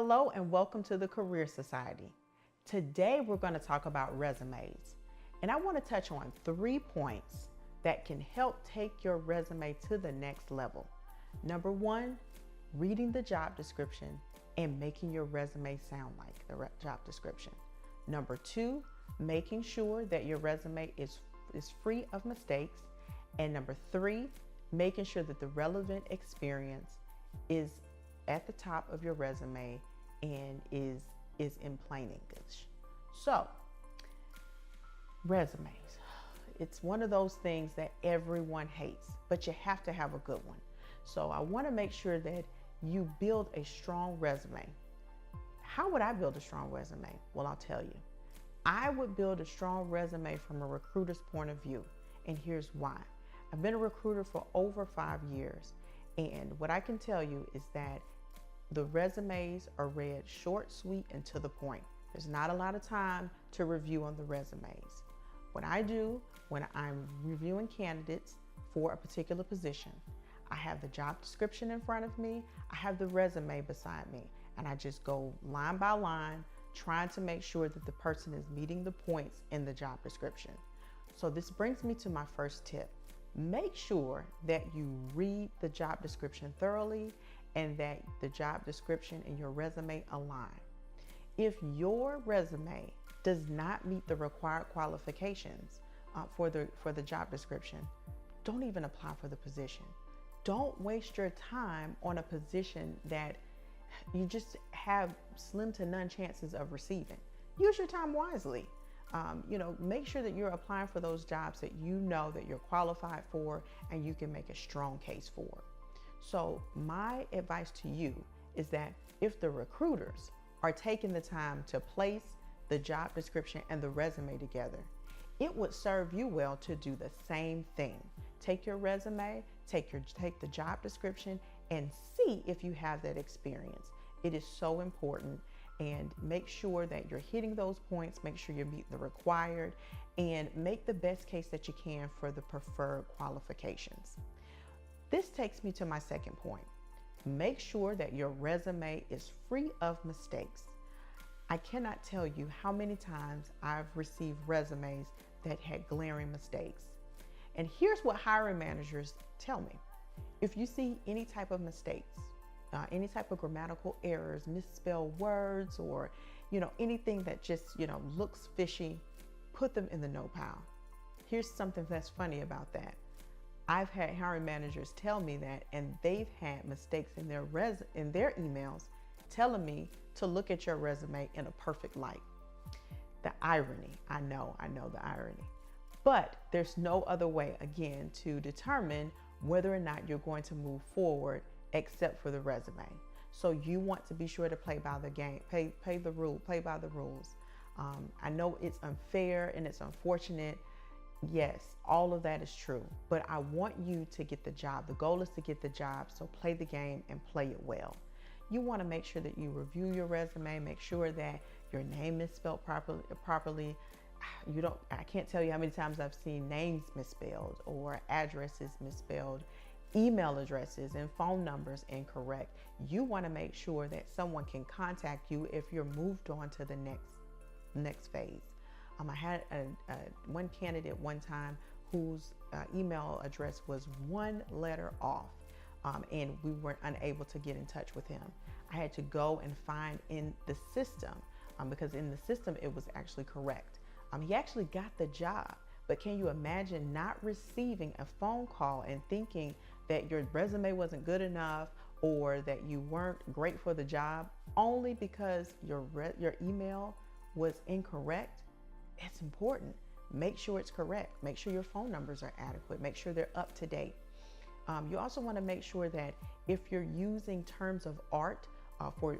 Hello and welcome to the Career Society. Today we're going to talk about resumes, and I want to touch on 3 points that can help take your resume to the next level. Number 1, reading the job description and making your resume sound like the job description. Number 2, making sure that your resume is free of mistakes. And number 3, making sure that the relevant experience is at the top of your resume and is in plain English. So, resumes. It's one of those things that everyone hates, but you have to have a good one. So I want to make sure that you build a strong resume. How would I build a strong resume? Well, I'll tell you. I would build a strong resume from a recruiter's point of view, and here's why. I've been a recruiter for over 5 years, and what I can tell you is that the resumes are read short, sweet, and to the point. There's not a lot of time to review on the resumes. What I do when I'm reviewing candidates for a particular position, I have the job description in front of me, I have the resume beside me, and I just go line by line, trying to make sure that the person is meeting the points in the job description. So this brings me to my first tip. Make sure that you read the job description thoroughly and that the job description and your resume align. If your resume does not meet the required qualifications for the job description, don't even apply for the position. Don't waste your time on a position that you just have slim to none chances of receiving. Use your time wisely. Make sure that you're applying for those jobs that you know that you're qualified for and you can make a strong case for. So my advice to you is that if the recruiters are taking the time to place the job description and the resume together, it would serve you well to do the same thing. Take your resume, take the job description, and see if you have that experience. It is so important, and make sure that you're hitting those points, make sure you meet the required, and make the best case that you can for the preferred qualifications. This takes me to my second point. Make sure that your resume is free of mistakes. I cannot tell you how many times I've received resumes that had glaring mistakes. And here's what hiring managers tell me. If you see any type of mistakes, any type of grammatical errors, misspelled words, or anything that just looks fishy, put them in the no pile. Here's something that's funny about that. I've had hiring managers tell me that, and they've had mistakes in their emails telling me to look at your resume in a perfect light. The irony, I know the irony. But there's no other way, again, to determine whether or not you're going to move forward except for the resume. So you want to be sure to play by the game, play by the rules. I know it's unfair and it's unfortunate. Yes, all of that is true, but I want you to get the job. The goal is to get the job, so play the game and play it well. You want to make sure that you review your resume, make sure that your name is spelled properly. I can't tell you how many times I've seen names misspelled or addresses misspelled, email addresses and phone numbers incorrect. You want to make sure that someone can contact you if you're moved on to the next phase. I had one candidate one time whose email address was one letter off, and we weren't unable to get in touch with him. I had to go and find in the system, because in the system it was actually correct. He actually got the job, but can you imagine not receiving a phone call and thinking that your resume wasn't good enough or that you weren't great for the job only because your email was incorrect? It's important. Make sure it's correct. Make sure your phone numbers are adequate. Make sure they're up to date. You also want to make sure that if you're using terms of art for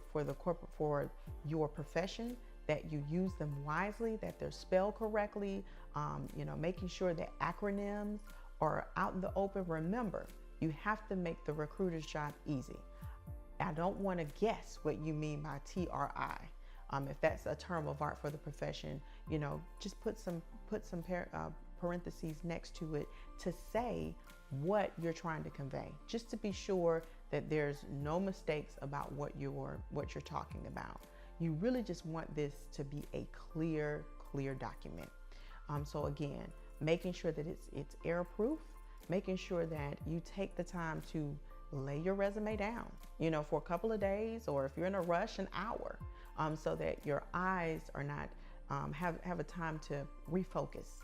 your profession, that you use them wisely, that they're spelled correctly, making sure that acronyms are out in the open. Remember, you have to make the recruiter's job easy. I don't want to guess what you mean by TRI. If that's a term of art for the profession, just put some parentheses next to it to say what you're trying to convey, just to be sure that there's no mistakes about what you're talking about. You really just want this to be a clear document. So again, making sure that it's error proof, making sure that you take the time to lay your resume down, for a couple of days, or if you're in a rush, an hour, so that your eyes are not have a time to refocus.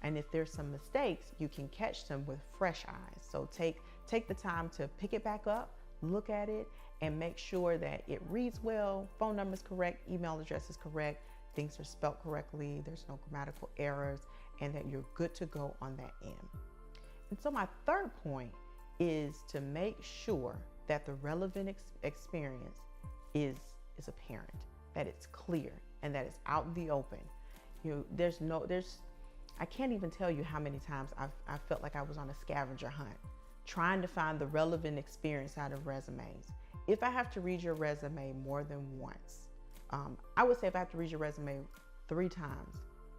And if there's some mistakes, you can catch them with fresh eyes. So take the time to pick it back up, look at it, and make sure that it reads well, phone number is correct, email address is correct, things are spelled correctly, there's no grammatical errors, and that you're good to go on that end. And so my third point is to make sure that the relevant experience is apparent, that it's clear, and that it's out in the open. I can't even tell you how many times I felt like I was on a scavenger hunt, trying to find the relevant experience out of resumes. If I have to read your resume more than once, I would say if I have to read your resume 3 times,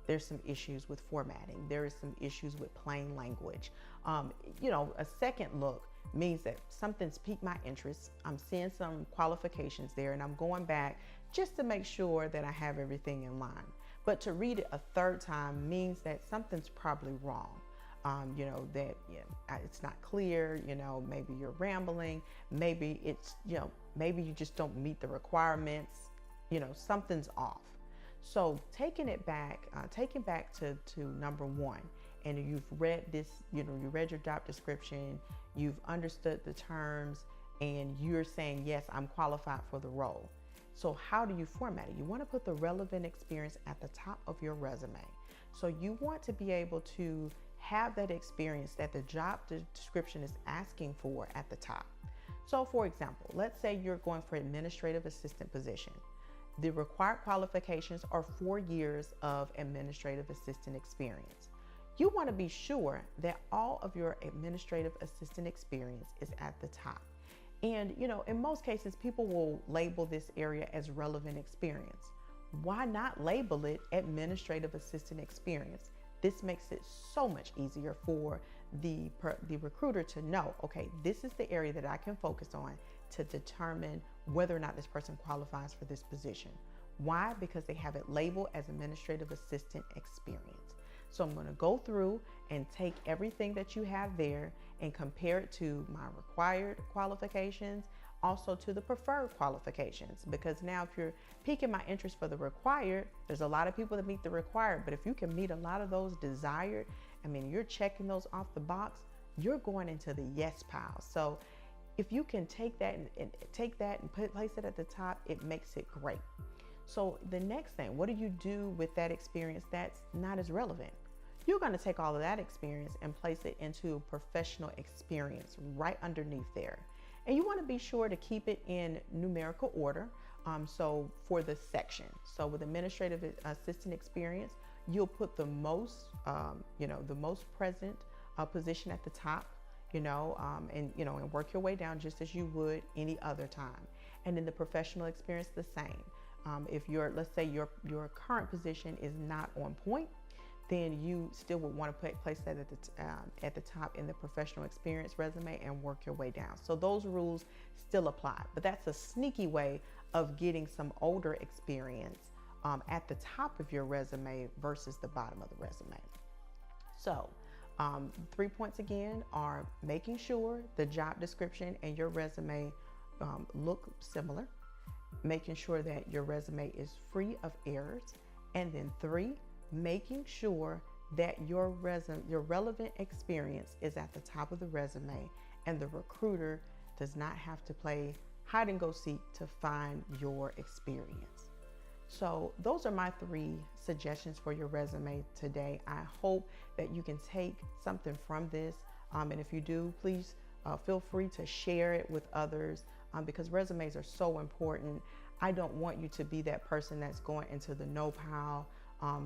there's some issues with formatting. There is some issues with plain language. A second look means that something's piqued my interest. I'm seeing some qualifications there, and I'm going back just to make sure that I have everything in line. But to read it a 3rd time means that something's probably wrong. It's not clear, maybe you're rambling, maybe it's, maybe you just don't meet the requirements, something's off. So taking back to number 1, and you've read this, you read your job description, you've understood the terms, and you're saying, yes, I'm qualified for the role. So how do you format it? You want to put the relevant experience at the top of your resume. So you want to be able to have that experience that the job description is asking for at the top. So for example, let's say you're going for administrative assistant position. The required qualifications are 4 years of administrative assistant experience. You want to be sure that all of your administrative assistant experience is at the top. And, in most cases, people will label this area as relevant experience. Why not label it administrative assistant experience? This makes it so much easier for the recruiter to know, okay, this is the area that I can focus on to determine whether or not this person qualifies for this position. Why? Because they have it labeled as administrative assistant experience. So I'm going to go through and take everything that you have there and compare it to my required qualifications, also to the preferred qualifications. Because now if you're piquing my interest for the required, there's a lot of people that meet the required, but if you can meet a lot of those desired, you're checking those off the box, you're going into the yes pile. So if you can take that and place it at the top, it makes it great. So the next thing, what do you do with that experience that's not as relevant? You're going to take all of that experience and place it into professional experience right underneath there. And you want to be sure to keep it in numerical order. So for the section, so with administrative assistant experience, you'll put the most, the most present position at the top, and work your way down just as you would any other time. And in the professional experience, the same. If let's say your current position is not on point, then you still would want to place that at the top in the professional experience resume and work your way down. So those rules still apply, but that's a sneaky way of getting some older experience at the top of your resume versus the bottom of the resume. So 3 points again are making sure the job description and your resume look similar, making sure that your resume is free of errors, and then 3, making sure that your relevant experience is at the top of the resume and the recruiter does not have to play hide and go seek to find your experience. So those are my 3 suggestions for your resume today. I hope that you can take something from this. And if you do, please feel free to share it with others because resumes are so important. I don't want you to be that person that's going into the no pile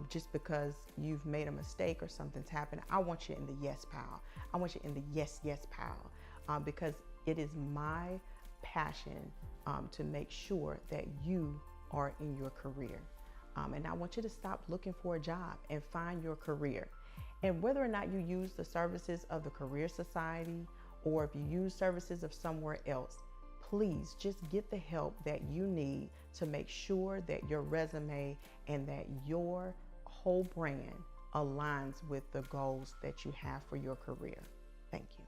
just because you've made a mistake or something's happened. I want you in the yes pile. I want you in the yes pile because it is my passion to make sure that you are in your career. And I want you to stop looking for a job and find your career. And whether or not you use the services of the Career Society or if you use services of somewhere else, please just get the help that you need to make sure that your resume and that your whole brand aligns with the goals that you have for your career. Thank you.